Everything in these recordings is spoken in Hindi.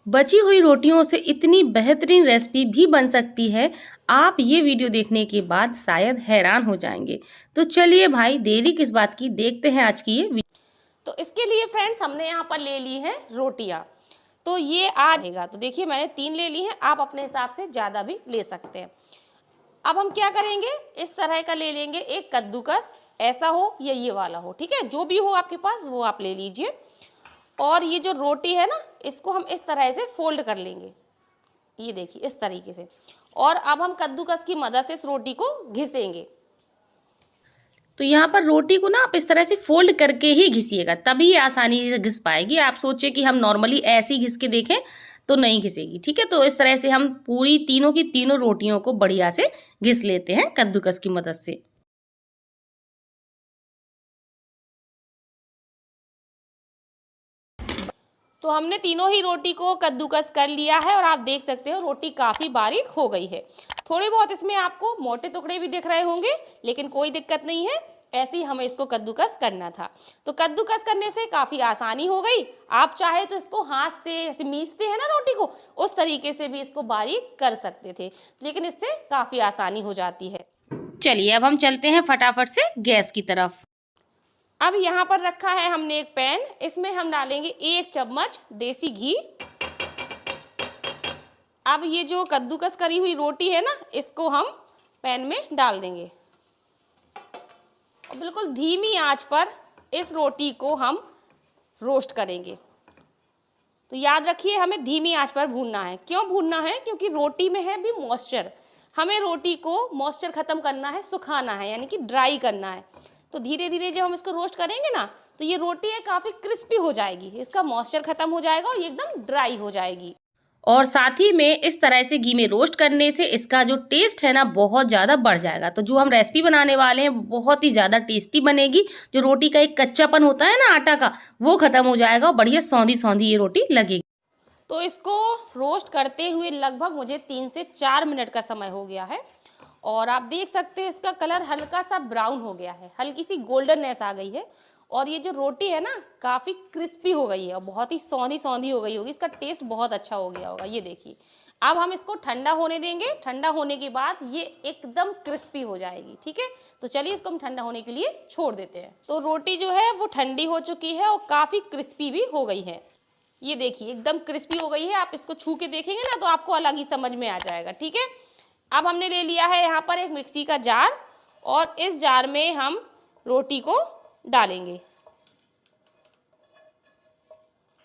बची हुई रोटियों से इतनी बेहतरीन रेसिपी भी बन सकती है, आप ये वीडियो देखने के बाद शायद हैरान हो जाएंगे। तो चलिए भाई, देरी किस बात की, देखते हैं आज की ये वीडियो। तो इसके लिए फ्रेंड्स हमने यहाँ पर ले ली है रोटियाँ। तो ये आ जाएगा, तो देखिए मैंने 3 ले ली हैं, आप अपने हिसाब से ज़्यादा भी ले सकते हैं। अब हम क्या करेंगे, इस तरह का ले लेंगे एक कद्दूकस, ऐसा हो या ये वाला हो, ठीक है, जो भी हो आपके पास वो आप ले लीजिए। और ये जो रोटी है ना, इसको हम इस तरह से फोल्ड कर लेंगे, ये देखिए इस तरीके से। और अब हम कद्दूकस की मदद से इस रोटी को घिसेंगे। तो यहाँ पर रोटी को ना आप इस तरह से फोल्ड करके ही घिसिएगा, तभी ये आसानी से घिस पाएगी। आप सोचिए कि हम नॉर्मली ऐसे ही घिस के देखें तो नहीं घिसेगी, ठीक है। तो इस तरह से हम पूरी तीनों की तीनों रोटियों को बढ़िया से घिस लेते हैं कद्दूकस की मदद से। तो हमने तीनों ही रोटी को कद्दूकस कर लिया है और आप देख सकते हो रोटी काफ़ी बारीक हो गई है। थोड़े बहुत इसमें आपको मोटे टुकड़े भी दिख रहे होंगे, लेकिन कोई दिक्कत नहीं है, ऐसे ही हमें इसको कद्दूकस करना था। तो कद्दूकस करने से काफ़ी आसानी हो गई। आप चाहे तो इसको हाथ से ऐसे मीचते हैं ना रोटी को, उस तरीके से भी इसको बारीक कर सकते थे, लेकिन इससे काफ़ी आसानी हो जाती है। चलिए अब हम चलते हैं फटाफट से गैस की तरफ। अब यहाँ पर रखा है हमने एक पैन, इसमें हम डालेंगे 1 चम्मच देसी घी। अब ये जो कद्दूकस करी हुई रोटी है ना, इसको हम पैन में डाल देंगे और बिल्कुल धीमी आंच पर इस रोटी को हम रोस्ट करेंगे। तो याद रखिए, हमें धीमी आंच पर भूनना है। क्यों भूनना है? क्योंकि रोटी में है भी मॉइस्चर, हमें रोटी को मॉइस्चर खत्म करना है, सुखाना है, यानी कि ड्राई करना है। तो धीरे धीरे जब हम इसको रोस्ट करेंगे ना, तो ये रोटी है काफ़ी क्रिस्पी हो जाएगी, इसका मॉइस्चर खत्म हो जाएगा और ये एकदम ड्राई हो जाएगी। और साथ ही में इस तरह से घी में रोस्ट करने से इसका जो टेस्ट है ना बहुत ज़्यादा बढ़ जाएगा। तो जो हम रेसिपी बनाने वाले हैं वो बहुत ही ज़्यादा टेस्टी बनेगी। जो रोटी का एक कच्चापन होता है ना आटा का, वो खत्म हो जाएगा और बढ़िया सौंधी सौंधी ये रोटी लगेगी। तो इसको रोस्ट करते हुए लगभग मुझे 3 से 4 मिनट का समय हो गया है और आप देख सकते हो इसका कलर हल्का सा ब्राउन हो गया है, हल्की सी गोल्डननेस आ गई है और ये जो रोटी है ना काफ़ी क्रिस्पी हो गई है और बहुत ही सौंधी सौंधी हो गई होगी, इसका टेस्ट बहुत अच्छा हो गया होगा। ये देखिए, अब हम इसको ठंडा होने देंगे। ठंडा होने के बाद ये एकदम क्रिस्पी हो जाएगी, ठीक है। तो चलिए इसको हम ठंडा होने के लिए छोड़ देते हैं। तो रोटी जो है वो ठंडी हो चुकी है और काफ़ी क्रिस्पी भी हो गई है। ये देखिए एकदम क्रिस्पी हो गई है, आप इसको छू के देखेंगे ना तो आपको अलग ही समझ में आ जाएगा, ठीक है। अब हमने ले लिया है यहाँ पर एक मिक्सी का जार और इस जार में हम रोटी को डालेंगे।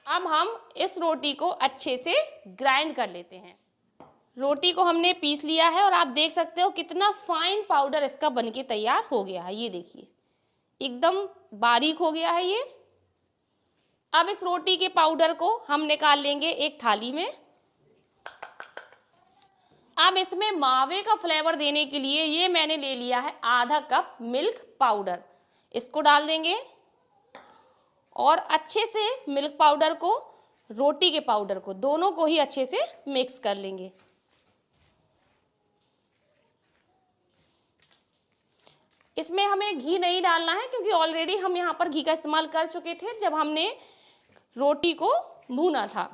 अब हम इस रोटी को अच्छे से ग्राइंड कर लेते हैं। रोटी को हमने पीस लिया है और आप देख सकते हो कितना फाइन पाउडर इसका बनके तैयार हो गया है। ये देखिए एकदम बारीक हो गया है ये। अब इस रोटी के पाउडर को हम निकाल लेंगे एक थाली में। अब इसमें मावे का फ्लेवर देने के लिए ये मैंने ले लिया है आधा कप मिल्क पाउडर, इसको डाल देंगे और अच्छे से मिल्क पाउडर को रोटी के पाउडर को दोनों को ही अच्छे से मिक्स कर लेंगे। इसमें हमें घी नहीं डालना है क्योंकि ऑलरेडी हम यहाँ पर घी का इस्तेमाल कर चुके थे जब हमने रोटी को भूना था।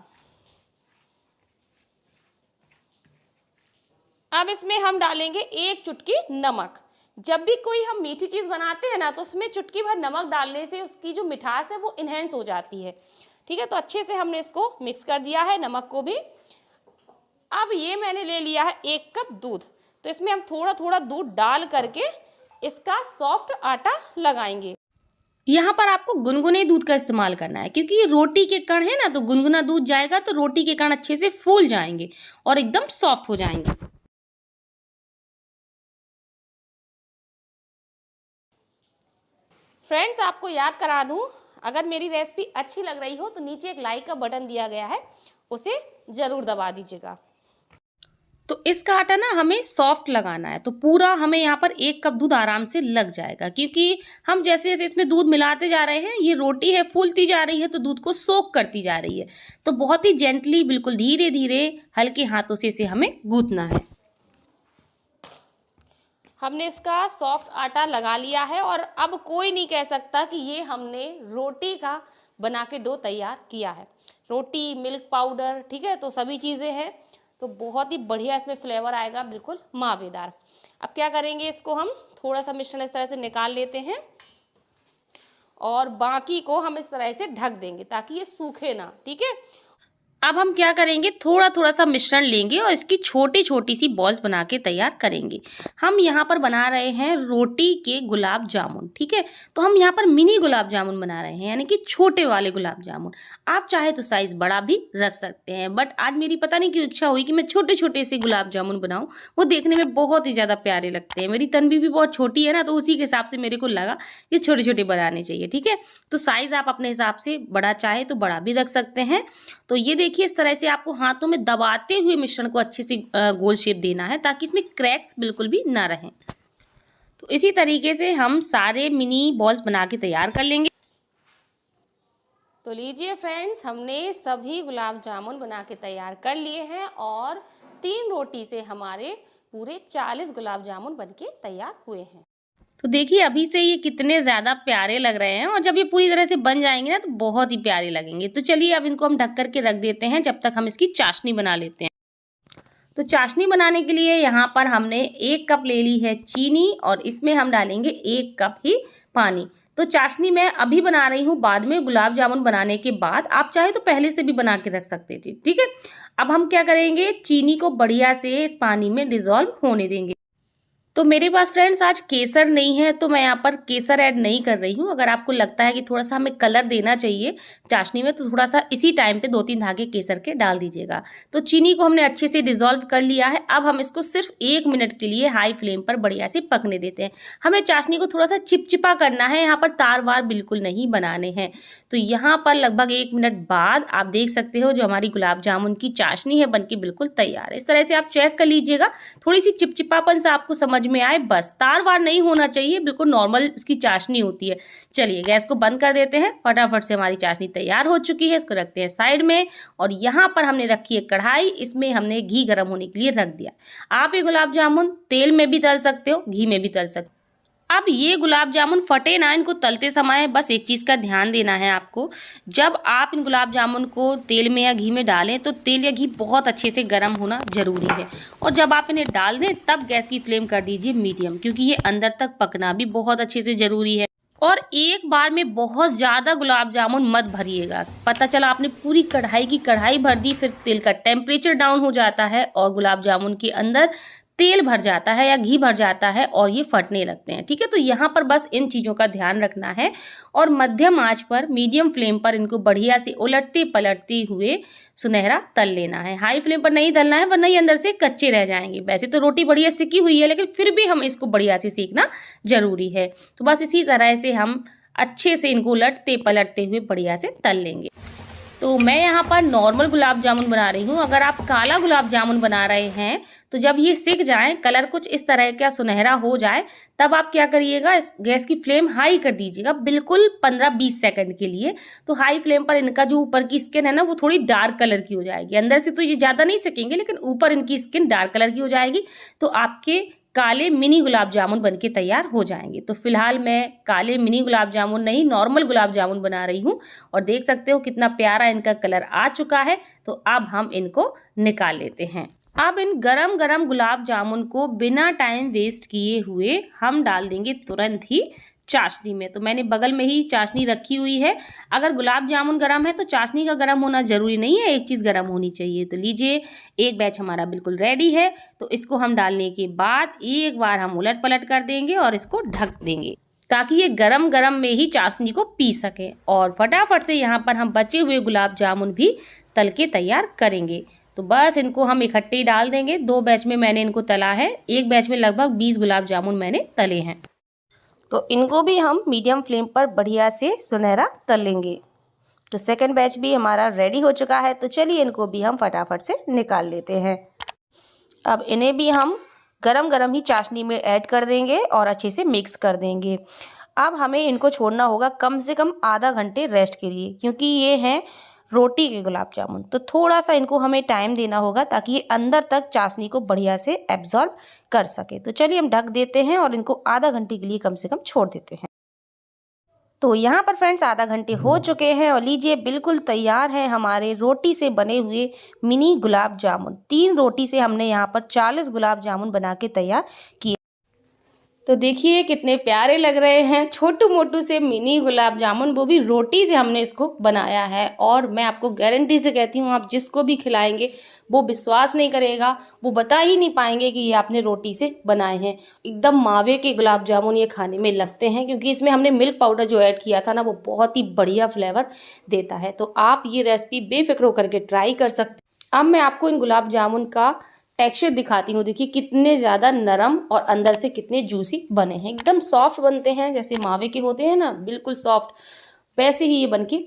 अब इसमें हम डालेंगे 1 चुटकी नमक। जब भी कोई हम मीठी चीज़ बनाते हैं ना तो उसमें चुटकी भर नमक डालने से उसकी जो मिठास है वो इन्हेंस हो जाती है, ठीक है। तो अच्छे से हमने इसको मिक्स कर दिया है नमक को भी। अब ये मैंने ले लिया है 1 कप दूध, तो इसमें हम थोड़ा थोड़ा दूध डाल करके इसका सॉफ्ट आटा लगाएंगे। यहाँ पर आपको गुनगुने दूध का इस्तेमाल करना है क्योंकि ये रोटी के कण है ना, तो गुनगुना दूध जाएगा तो रोटी के कण अच्छे से फूल जाएंगे और एकदम सॉफ्ट हो जाएंगे। फ्रेंड्स आपको याद करा दूं, अगर मेरी रेसिपी अच्छी लग रही हो तो नीचे एक लाइक का बटन दिया गया है, उसे ज़रूर दबा दीजिएगा। तो इसका आटा ना हमें सॉफ्ट लगाना है, तो पूरा हमें यहाँ पर 1 कप दूध आराम से लग जाएगा क्योंकि हम जैसे जैसे इसमें दूध मिलाते जा रहे हैं ये रोटी है फूलती जा रही है तो दूध को सोक करती जा रही है। तो बहुत ही जेंटली, बिल्कुल धीरे धीरे हल्के हाथों से इसे हमें गूंथना है। हमने इसका सॉफ्ट आटा लगा लिया है और अब कोई नहीं कह सकता कि ये हमने रोटी का बना के डो तैयार किया है। रोटी, मिल्क पाउडर, ठीक है, तो सभी चीज़ें हैं, तो बहुत ही बढ़िया इसमें फ्लेवर आएगा, बिल्कुल मावेदार। अब क्या करेंगे, इसको हम थोड़ा सा मिश्रण इस तरह से निकाल लेते हैं और बाकी को हम इस तरह से ढक देंगे ताकि ये सूखे ना, ठीक है। अब हम क्या करेंगे, थोड़ा थोड़ा सा मिश्रण लेंगे और इसकी छोटी छोटी सी बॉल्स बना के तैयार करेंगे। हम यहाँ पर बना रहे हैं रोटी के गुलाब जामुन, ठीक है, तो हम यहाँ पर मिनी गुलाब जामुन बना रहे हैं, यानी कि छोटे वाले गुलाब जामुन। आप चाहे तो साइज बड़ा भी रख सकते हैं, बट आज मेरी पता नहीं क्यों इच्छा हुई कि मैं छोटे छोटे से गुलाब जामुन बनाऊं, वो देखने में बहुत ही ज़्यादा प्यारे लगते हैं। मेरी तन्वी भी बहुत छोटी है ना, तो उसी के हिसाब से मेरे को लगा कि छोटे छोटे बनाने चाहिए, ठीक है। तो साइज आप अपने हिसाब से बड़ा चाहे तो बड़ा भी रख सकते हैं। तो ये देखिए, इस तरह से आपको हाथों में दबाते हुए मिश्रण को अच्छे से गोल शेप देना है ताकि इसमें क्रैक्स बिल्कुल भी ना रहें। तो इसी तरीके से हम सारे मिनी बॉल्स बना के तैयार कर लेंगे। तो लीजिए फ्रेंड्स, हमने सभी गुलाब जामुन बना के तैयार कर लिए हैं और 3 रोटी से हमारे पूरे 40 गुलाब जामुन बनके तैयार हुए हैं। तो देखिए अभी से ये कितने ज़्यादा प्यारे लग रहे हैं और जब ये पूरी तरह से बन जाएंगे ना तो बहुत ही प्यारे लगेंगे। तो चलिए अब इनको हम ढक करके रख देते हैं जब तक हम इसकी चाशनी बना लेते हैं। तो चाशनी बनाने के लिए यहाँ पर हमने 1 कप ले ली है चीनी और इसमें हम डालेंगे 1 कप ही पानी। तो चाशनी मैं अभी बना रही हूँ, बाद में गुलाब जामुन बनाने के बाद आप चाहे तो पहले से भी बना के रख सकते थे, ठीक है। अब हम क्या करेंगे, चीनी को बढ़िया से इस पानी में डिजोल्व होने देंगे। तो मेरे पास फ्रेंड्स आज केसर नहीं है, तो मैं यहाँ पर केसर ऐड नहीं कर रही हूँ। अगर आपको लगता है कि थोड़ा सा हमें कलर देना चाहिए चाशनी में, तो थोड़ा सा इसी टाइम पे 2-3 धागे केसर के डाल दीजिएगा। तो चीनी को हमने अच्छे से डिजोल्व कर लिया है। अब हम इसको सिर्फ 1 मिनट के लिए हाई फ्लेम पर बढ़िया से पकने देते हैं। हमें चाशनी को थोड़ा सा चिपचिपा करना है, यहाँ पर तार वार बिल्कुल नहीं बनाने हैं। तो यहाँ पर लगभग 1 मिनट बाद आप देख सकते हो जो हमारी गुलाब जामुन की चाशनी है बनके बिल्कुल तैयार है। इस तरह से आप चेक कर लीजिएगा, थोड़ी सी चिपचिपापन से आपको समझ में आए, बस तार वार नहीं होना चाहिए, बिल्कुल नॉर्मल इसकी चाशनी होती है। चलिए गैस को बंद कर देते हैं। फटाफट से हमारी चाशनी तैयार हो चुकी है, इसको रखते हैं साइड में। और यहाँ पर हमने रखी है कढ़ाई, इसमें हमने घी गर्म होने के लिए रख दिया। आप ये गुलाब जामुन तेल में भी तल सकते हो, घी में भी तल सकते हो। अब ये गुलाब जामुन फटे ना, इनको तलते समय बस एक चीज़ का ध्यान देना है आपको। जब आप इन गुलाब जामुन को तेल में या घी में डालें तो तेल या घी बहुत अच्छे से गर्म होना ज़रूरी है। और जब आप इन्हें डाल दें तब गैस की फ्लेम कर दीजिए मीडियम, क्योंकि ये अंदर तक पकना भी बहुत अच्छे से ज़रूरी है। और एक बार में बहुत ज़्यादा गुलाब जामुन मत भरिएगा। पता चला आपने पूरी कढ़ाई की कढ़ाई भर दी, फिर तेल का टेम्परेचर डाउन हो जाता है और गुलाब जामुन के अंदर तेल भर जाता है या घी भर जाता है और ये फटने लगते हैं, ठीक है। तो यहाँ पर बस इन चीज़ों का ध्यान रखना है और मध्यम आंच पर, मीडियम फ्लेम पर इनको बढ़िया से उलटते पलटते हुए सुनहरा तल लेना है। हाई फ्लेम पर नहीं तलना है, वरना ये अंदर से कच्चे रह जाएंगे। वैसे तो रोटी बढ़िया सिकी हुई है, लेकिन फिर भी हम इसको बढ़िया से सेकना जरूरी है। तो बस इसी तरह से हम अच्छे से इनको उलटते पलटते हुए बढ़िया से तल लेंगे। तो मैं यहाँ पर नॉर्मल गुलाब जामुन बना रही हूँ। अगर आप काला गुलाब जामुन बना रहे हैं तो जब ये सिक जाए, कलर कुछ इस तरह का सुनहरा हो जाए, तब आप क्या करिएगा, गैस की फ्लेम हाई कर दीजिएगा बिल्कुल 15-20 सेकंड के लिए। तो हाई फ्लेम पर इनका जो ऊपर की स्किन है ना, वो थोड़ी डार्क कलर की हो जाएगी। अंदर से तो ये ज़्यादा नहीं सिकेंगे, लेकिन ऊपर इनकी स्किन डार्क कलर की हो जाएगी। तो आपके काले मिनी गुलाब जामुन बनके तैयार हो जाएंगे। तो फिलहाल मैं काले मिनी गुलाब जामुन नहीं, नॉर्मल गुलाब जामुन बना रही हूँ और देख सकते हो कितना प्यारा इनका कलर आ चुका है। तो अब हम इनको निकाल लेते हैं। अब इन गरम गरम गुलाब जामुन को बिना टाइम वेस्ट किए हुए हम डाल देंगे तुरंत ही चाशनी में। तो मैंने बगल में ही चाशनी रखी हुई है। अगर गुलाब जामुन गरम है तो चाशनी का गरम होना जरूरी नहीं है, एक चीज़ गरम होनी चाहिए। तो लीजिए, एक बैच हमारा बिल्कुल रेडी है। तो इसको हम डालने के बाद एक बार हम उलट पलट कर देंगे और इसको ढक देंगे ताकि ये गरम गरम में ही चाशनी को पी सके। और फटाफट से यहाँ पर हम बचे हुए गुलाब जामुन भी तल के तैयार करेंगे। तो बस इनको हम इकट्ठे ही डाल देंगे। 2 बैच में मैंने इनको तला है, एक बैच में लगभग 20 गुलाब जामुन मैंने तले हैं। तो इनको भी हम मीडियम फ्लेम पर बढ़िया से सुनहरा तल लेंगे। तो सेकंड बैच भी हमारा रेडी हो चुका है। तो चलिए इनको भी हम फटाफट से निकाल लेते हैं। अब इन्हें भी हम गरम गरम ही चाशनी में ऐड कर देंगे और अच्छे से मिक्स कर देंगे। अब हमें इनको छोड़ना होगा कम से कम आधा घंटे रेस्ट के लिए, क्योंकि ये हैं रोटी के गुलाब जामुन। तो थोड़ा सा इनको हमें टाइम देना होगा ताकि ये अंदर तक चाशनी को बढ़िया से एब्जॉर्ब कर सके। तो चलिए हम ढक देते हैं और इनको आधा घंटे के लिए कम से कम छोड़ देते हैं। तो यहाँ पर फ्रेंड्स आधा घंटे हो चुके हैं और लीजिए बिल्कुल तैयार है हमारे रोटी से बने हुए मिनी गुलाब जामुन। 3 रोटी से हमने यहाँ पर 40 गुलाब जामुन बना के तैयार किए। तो देखिए कितने प्यारे लग रहे हैं, छोटू मोटू से मिनी गुलाब जामुन, वो भी रोटी से हमने इसको बनाया है। और मैं आपको गारंटी से कहती हूँ, आप जिसको भी खिलाएंगे वो विश्वास नहीं करेगा, वो बता ही नहीं पाएंगे कि ये आपने रोटी से बनाए हैं। एकदम मावे के गुलाब जामुन ये खाने में लगते हैं, क्योंकि इसमें हमने मिल्क पाउडर जो ऐड किया था ना, वो बहुत ही बढ़िया फ्लेवर देता है। तो आप ये रेसिपी बेफिक्र होकर के ट्राई कर सकते हैं। अब मैं आपको इन गुलाब जामुन का टेक्सचर दिखाती हूँ। देखिए कितने ज़्यादा नरम और अंदर से कितने जूसी बने हैं, एकदम सॉफ्ट बनते हैं, जैसे मावे के होते हैं ना, बिल्कुल सॉफ्ट, वैसे ही ये बनके